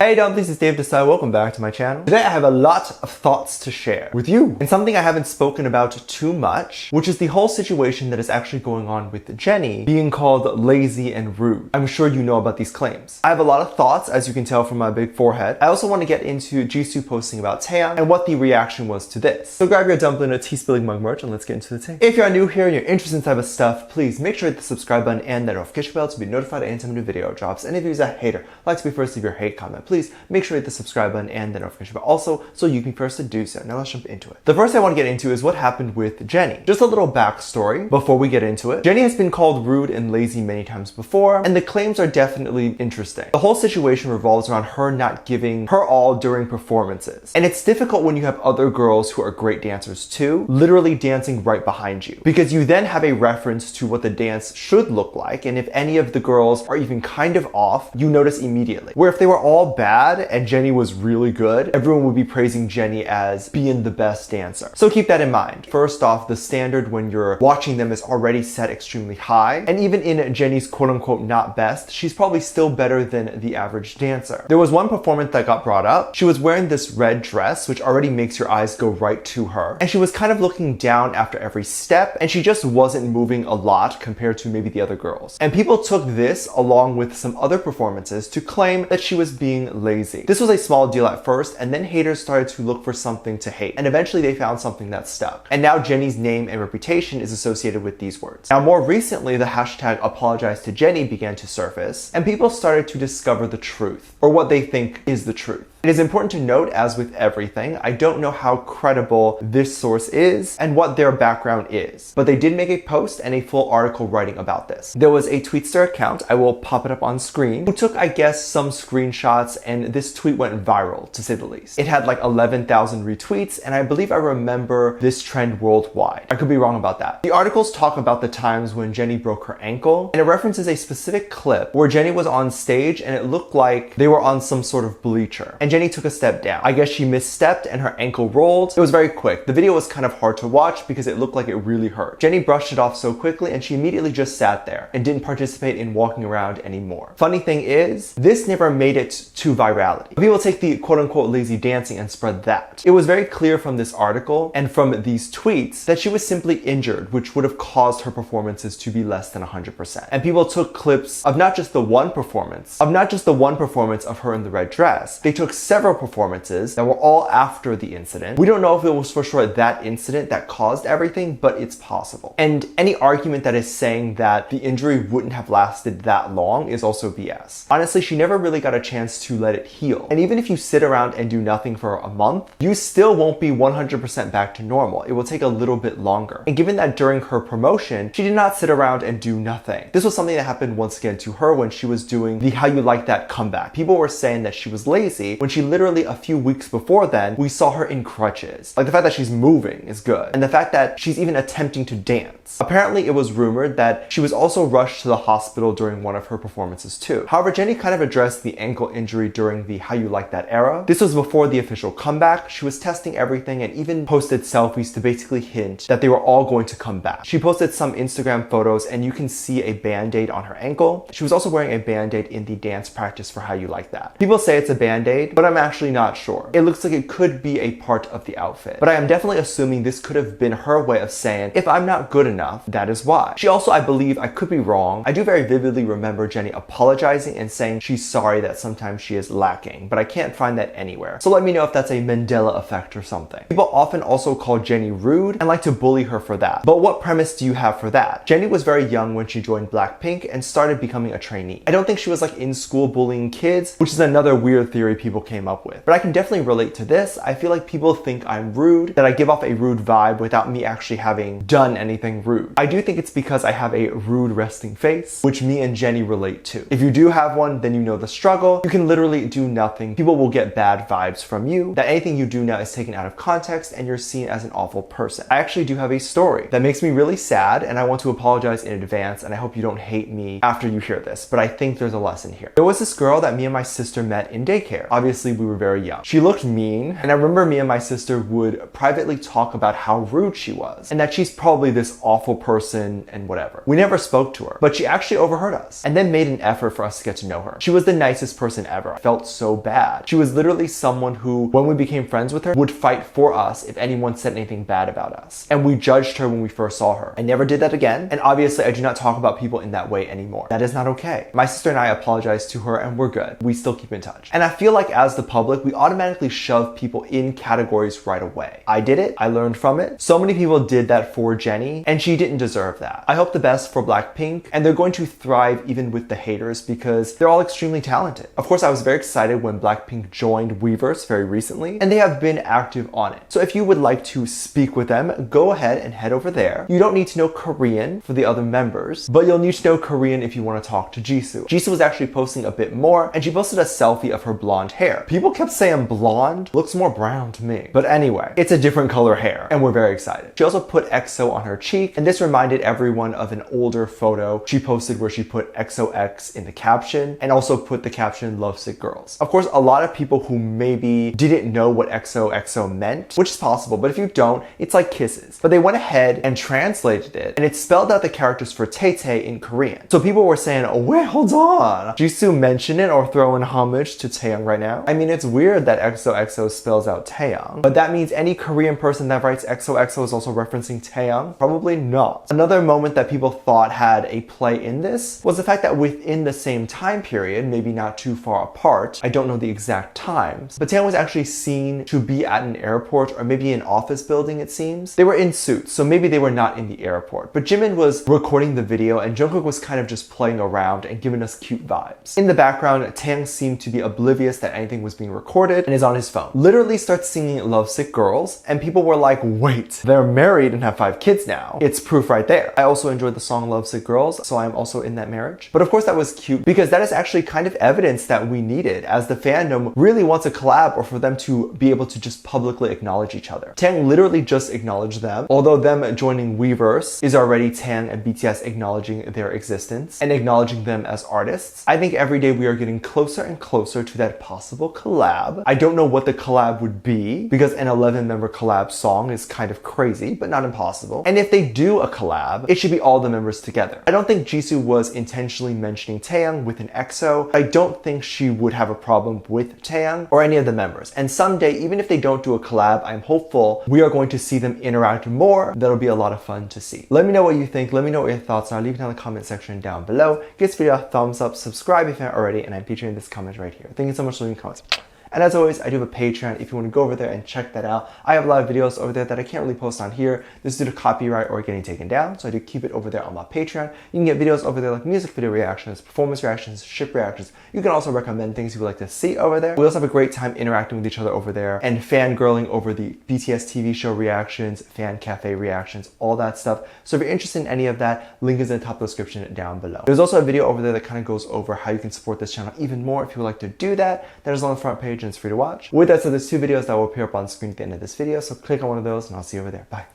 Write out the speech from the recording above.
Hey Dom, this is Dave Desai. Welcome back to my channel. Today I have a lot of thoughts to share with you and something I haven't spoken about too much, which is the whole situation that is actually going on with Jennie being called lazy and rude. I'm sure you know about these claims. I have a lot of thoughts, as you can tell from my big forehead. I also want to get into Jisoo posting about Taehyung and what the reaction was to this. So grab your dumpling or tea spilling mug merch and let's get into the tea. If you're new here and you're interested in this type of stuff, please make sure to hit the subscribe button and that notification bell to be notified anytime a new video drops. And if you're a hater, like to be first to leave your hate comment, please make sure to hit the subscribe button and the notification bell also so you can be first to do so. Now let's jump into it. The first thing I want to get into is what happened with Jennie. Just a little backstory before we get into it. Jennie has been called rude and lazy many times before, and the claims are definitely interesting. The whole situation revolves around her not giving her all during performances. And it's difficult when you have other girls who are great dancers too, literally dancing right behind you, because you then have a reference to what the dance should look like, and if any of the girls are even kind of off, you notice immediately. Where if they were all bad and Jennie was really good, everyone would be praising Jennie as being the best dancer. So keep that in mind. First off, the standard when you're watching them is already set extremely high, and even in Jennie's quote-unquote not best, she's probably still better than the average dancer. There was one performance that got brought up. She was wearing this red dress, which already makes your eyes go right to her, and she was kind of looking down after every step, and she just wasn't moving a lot compared to maybe the other girls. And people took this along with some other performances to claim that she was being lazy. This was a small deal at first, and then haters started to look for something to hate, and eventually they found something that stuck. And now Jennie's name and reputation is associated with these words. Now more recently, the hashtag apologize to Jennie began to surface, and people started to discover the truth, or what they think is the truth. It is important to note, as with everything, I don't know how credible this source is and what their background is, but they did make a post and a full article writing about this. There was a Tweetster account, I will pop it up on screen, who took, I guess, some screenshots, and this tweet went viral, to say the least. It had like 11,000 retweets, and I believe I remember this trend worldwide. I could be wrong about that. The articles talk about the times when Jennie broke her ankle, and it references a specific clip where Jennie was on stage and it looked like they were on some sort of bleacher. And Jennie took a step down. I guess she misstepped and her ankle rolled. It was very quick. The video was kind of hard to watch because it looked like it really hurt. Jennie brushed it off so quickly and she immediately just sat there and didn't participate in walking around anymore. Funny thing is, this never made it to virality. People take the quote-unquote lazy dancing and spread that. It was very clear from this article and from these tweets that she was simply injured, which would have caused her performances to be less than 100%. And people took clips of not just the one performance of her in the red dress. They took several performances that were all after the incident. We don't know if it was for sure that incident that caused everything, but it's possible. And any argument that is saying that the injury wouldn't have lasted that long is also BS. Honestly, she never really got a chance to let it heal. And even if you sit around and do nothing for a month, you still won't be 100% back to normal. It will take a little bit longer. And given that during her promotion, she did not sit around and do nothing. This was something that happened once again to her when she was doing the How You Like That comeback. People were saying that she was lazy when she literally a few weeks before then, we saw her in crutches. Like, the fact that she's moving is good. And the fact that she's even attempting to dance. Apparently, it was rumored that she was also rushed to the hospital during one of her performances too. However, Jennie kind of addressed the ankle injury during the How You Like That era. This was before the official comeback. She was testing everything and even posted selfies to basically hint that they were all going to come back. She posted some Instagram photos and you can see a band-aid on her ankle. She was also wearing a band-aid in the dance practice for How You Like That. People say it's a band-aid, but I'm actually not sure. It looks like it could be a part of the outfit, but I am definitely assuming this could have been her way of saying, if I'm not good enough, that is why. She also, I believe, I could be wrong, I do very vividly remember Jennie apologizing and saying she's sorry that sometimes she is lacking, but I can't find that anywhere. So let me know if that's a Mandela effect or something. People often also call Jennie rude and like to bully her for that. But what premise do you have for that? Jennie was very young when she joined BLACKPINK and started becoming a trainee. I don't think she was like in school bullying kids, which is another weird theory people came up with. But I can definitely relate to this. I feel like people think I'm rude, that I give off a rude vibe without me actually having done anything rude. I do think it's because I have a rude resting face, which me and Jennie relate to. If you do have one, then you know the struggle. You can literally do nothing. People will get bad vibes from you, that anything you do now is taken out of context and you're seen as an awful person. I actually do have a story that makes me really sad, and I want to apologize in advance, and I hope you don't hate me after you hear this, but I think there's a lesson here. There was this girl that me and my sister met in daycare. Obviously, we were very young. She looked mean, and I remember me and my sister would privately talk about how rude she was, and that she's probably this awful person and whatever. We never spoke to her, but she actually overheard us, and then made an effort for us to get to know her. She was the nicest person ever. ever. I felt so bad. She was literally someone who, when we became friends with her, would fight for us if anyone said anything bad about us. And we judged her when we first saw her. I never did that again. And obviously I do not talk about people in that way anymore. That is not okay. My sister and I apologized to her and we're good. We still keep in touch. And I feel like as the public, we automatically shove people in categories right away. I did it. I learned from it. So many people did that for Jennie and she didn't deserve that. I hope the best for BLACKPINK, and they're going to thrive even with the haters because they're all extremely talented. Of course, I was very excited when BLACKPINK joined Weverse very recently, and they have been active on it. So if you would like to speak with them, go ahead and head over there. You don't need to know Korean for the other members, but you'll need to know Korean if you want to talk to Jisoo. Jisoo was actually posting a bit more, and she posted a selfie of her blonde hair. People kept saying blonde looks more brown to me. But anyway, it's a different color hair, and we're very excited. She also put EXO on her cheek, and this reminded everyone of an older photo she posted where she put XOX in the caption, and also put the caption Lovesick Girls. Of course, a lot of people who maybe didn't know what XOXO meant, which is possible, but if you don't, it's like kisses. But they went ahead and translated it, and it spelled out the characters for Tae in Korean. So people were saying, oh wait, hold on. Jisoo mention it or throw in homage to Taehyung right now? I mean, it's weird that XOXO spells out Taehyung, but that means any Korean person that writes XOXO is also referencing Taehyung? Probably not. Another moment that people thought had a play in this was the fact that within the same time period, maybe not too far apart, I don't know the exact times, but Taehyung was actually seen to be at an airport or maybe an office building, it seems. They were in suits, so maybe they were not in the airport. But Jimin was recording the video and Jungkook was kind of just playing around and giving us cute vibes. In the background, Taehyung seemed to be oblivious that anything was being recorded and is on his phone. Literally starts singing Lovesick Girls, and people were like, wait, they're married and have 5 kids now. It's proof right there. I also enjoyed the song Lovesick Girls, so I'm also in that marriage. But of course that was cute because that is actually kind of evidence that we needed, as the fandom really wants a collab or for them to be able to just publicly acknowledge each other. Taehyung literally just acknowledged them, although them joining Weverse is already Taehyung and BTS acknowledging their existence and acknowledging them as artists. I think every day we are getting closer and closer to that possible collab. I don't know what the collab would be because an 11-member collab song is kind of crazy, but not impossible. And if they do a collab, it should be all the members together. I don't think Jisoo was intentionally mentioning Taehyung with an EXO. I don't think she would have a problem with Taehyung or any of the members. And someday, even if they don't do a collab, I'm hopeful we are going to see them interact more. That'll be a lot of fun to see. Let me know what you think. Let me know what your thoughts are. Leave it down in the comment section down below. Give this video a thumbs up, subscribe if you haven't already, and I'm featuring this comment right here. Thank you so much for leaving comments. And as always, I do have a Patreon if you want to go over there and check that out. I have a lot of videos over there that I can't really post on here. This is due to copyright or getting taken down, so I do keep it over there on my Patreon. You can get videos over there like music video reactions, performance reactions, ship reactions. You can also recommend things you would like to see over there. We also have a great time interacting with each other over there and fangirling over the BTS TV show reactions, fan cafe reactions, all that stuff. So if you're interested in any of that, link is in the top of the description down below. There's also a video over there that kind of goes over how you can support this channel even more if you would like to do that. That is on the front page and it's free to watch. With that said, there's 2 videos that will appear up on screen at the end of this video, so click on one of those and I'll see you over there. Bye.